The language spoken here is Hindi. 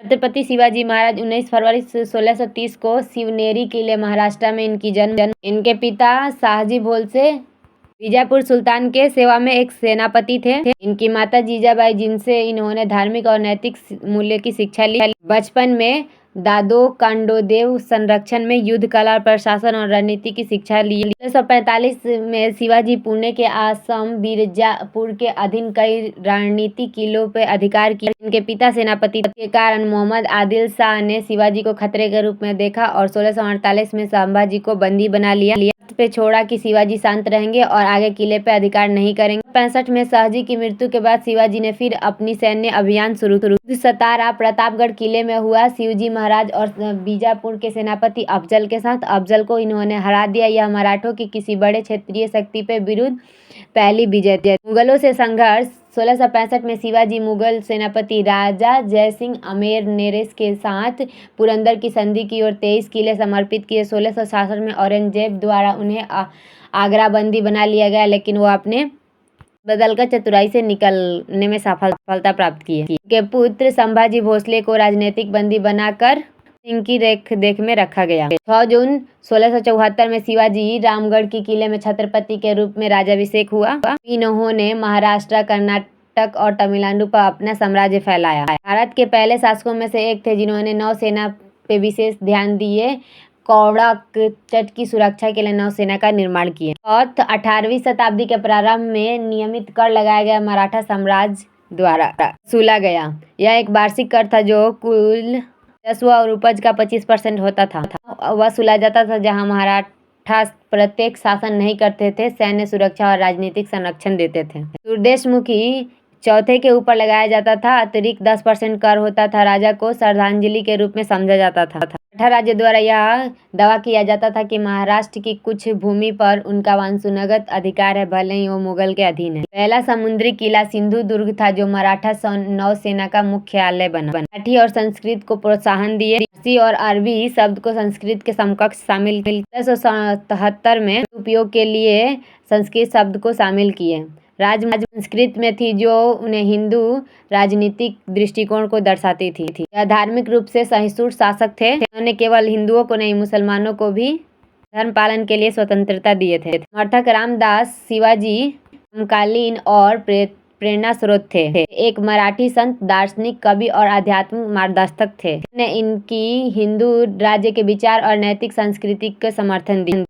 छत्रपति शिवाजी महाराज 19 फरवरी 1630 को शिवनेरी किले महाराष्ट्र में इनकी जन्म। इनके पिता शाहजी भोसले बीजापुर सुल्तान के सेवा में एक सेनापति थे। इनकी माता जीजाबाई, जिनसे इन्होंने धार्मिक और नैतिक मूल्य की शिक्षा ली। बचपन में दादो कांडोदेव संरक्षण में युद्ध कला, प्रशासन और रणनीति की शिक्षा ली। 1945 में शिवाजी पुणे के आसम बीजापुर के अधीन कई रणनीतिक किलों पर अधिकार किया। इनके पिता सेनापति के कारण मोहम्मद आदिल शाह ने शिवाजी को खतरे के रूप में देखा और 1648 में संभाजी को बंदी बना लिया पे छोड़ा कि शिवाजी शांत रहेंगे और आगे किले पे अधिकार नहीं करेंगे। 65 में शाहजी की मृत्यु के बाद शिवाजी ने फिर अपनी सैन्य अभियान शुरू। सतारा प्रतापगढ़ किले में हुआ शिवाजी महाराज और बीजापुर के सेनापति अफजल के साथ। अफजल को इन्होंने हरा दिया। यह मराठों की किसी बड़े क्षेत्रीय शक्ति पे विरुद्ध पहली विजय थी। मुगलों से संघर्ष 1665 में शिवाजी मुगल सेनापति राजा जयसिंह अमेर के साथ पुरंदर की संधि की और 23 किले समर्पित किए। 1666 में औरंगजेब द्वारा उन्हें आगरा बंदी बना लिया गया, लेकिन वो अपने बदलकर चतुराई से निकलने में सफलता प्राप्त की। उनके पुत्र संभाजी भोसले को राजनीतिक बंदी बनाकर सिंह की देख में रखा गया। 6 जून 1674 में शिवाजी रामगढ़ की किले में छत्रपति के रूप में राज्याभिषेक हुआ। इन्होंने महाराष्ट्र, कर्नाटक और तमिलनाडु पर अपना साम्राज्य फैलाया। भारत के पहले शासकों में से एक थे जिन्होंने नौसेना पे विशेष ध्यान दिए। कौड़क तट की सुरक्षा के लिए नौसेना का निर्माण किए। 18वीं शताब्दी के प्रारंभ में नियमित कर लगाया गया मराठा साम्राज्य द्वारा वसूला गया। यह एक वार्षिक कर था जो कुल राजस्व और उपज का 25% होता था। वसूला जाता था, जहां मराठा प्रत्येक शासन नहीं करते थे, सैन्य सुरक्षा और राजनीतिक संरक्षण देते थे। सूरदेशमुखी चौथे के ऊपर लगाया जाता था। अतिरिक्त 10% कर होता था। राजा को श्रद्धांजलि के रूप में समझा जाता था। मराठा राज्य द्वारा यह दावा किया जाता था कि महाराष्ट्र की कुछ भूमि पर उनका वंशानुगत अधिकार है, भले ही वो मुगल के अधीन है। पहला समुद्री किला सिंधु दुर्ग था, जो मराठा नौसेना का मुख्यालय बना। मराठी और संस्कृत को प्रोत्साहन दिए। फारसी और अरबी शब्द को संस्कृत के समकक्ष शामिल 1977 में उपयोग के लिए संस्कृत शब्द को शामिल किए। राजमाता संस्कृत में थी, जो उन्हें हिंदू राजनीतिक दृष्टिकोण को दर्शाती थी। यह धार्मिक रूप से सहिष्णु शासक थे। उन्होंने केवल हिंदुओं को नहीं, मुसलमानों को भी धर्म पालन के लिए स्वतंत्रता दिए थे। समर्थक रामदास शिवाजी समकालीन और प्रेरणा स्रोत थे। एक मराठी संत, दार्शनिक, कवि और आध्यात्मिक मार्गदर्शक थे। उन्होंने इनकी हिंदू राज्य के विचार और नैतिक संस्कृति का समर्थन दिया।